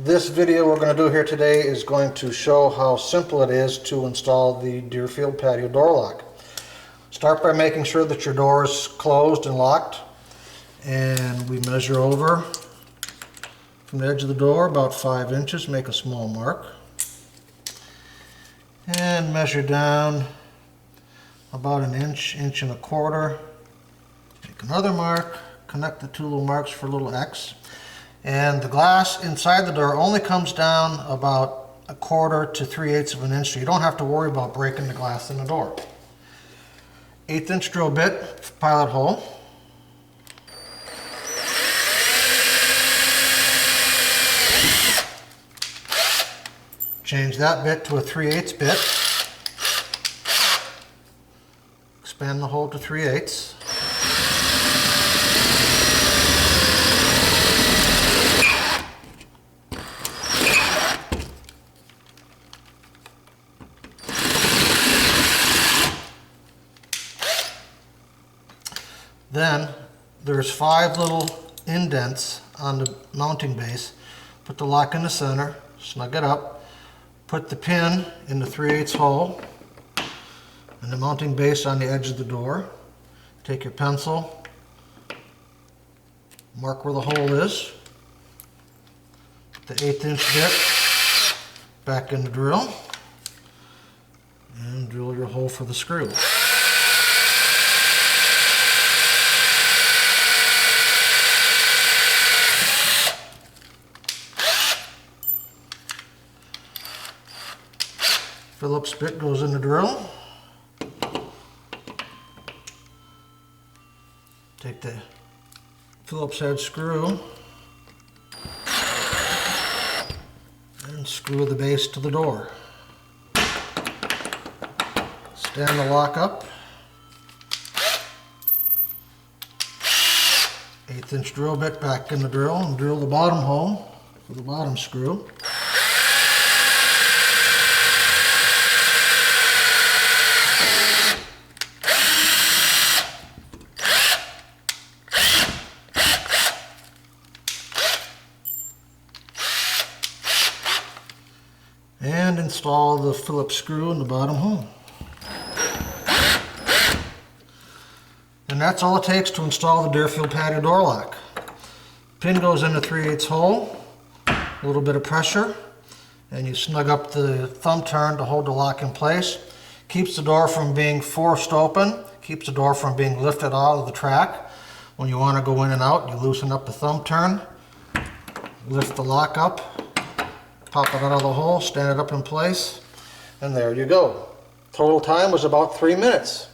This video we're going to do here today is going to show how simple it is to install the Deerfield Patio Door Lock. Start by making sure that your door is closed and locked, and we measure over from the edge of the door about 5 inches, make a small mark, and measure down about an inch, inch and a quarter, make another mark, connect the two little marks for a little X. And the glass inside the door only comes down about 1/4 to 3/8 of an inch, so you don't have to worry about breaking the glass in the door. 1/8 inch drill bit, pilot hole. Change that bit to a 3/8 bit. Expand the hole to 3/8. Then there's 5 little indents on the mounting base. Put the lock in the center, snug it up, put the pin in the 3/8 hole and the mounting base on the edge of the door. Take your pencil, mark where the hole is, put the 1/8 inch bit back in the drill, and drill your hole for the screw. Phillips bit goes in the drill. Take the Phillips head screw and screw the base to the door. Stand the lock up. 1/8 inch drill bit back in the drill and drill the bottom hole for the bottom screw. And install the Phillips screw in the bottom hole. And that's all it takes to install the Deerfield Patio Door Lock. Pin goes in the 3/8 hole, a little bit of pressure, and you snug up the thumb turn to hold the lock in place. Keeps the door from being forced open, keeps the door from being lifted out of the track. When you want to go in and out, you loosen up the thumb turn, lift the lock up, pop it out of the hole, stand it up in place, and there you go. Total time was about 3 minutes.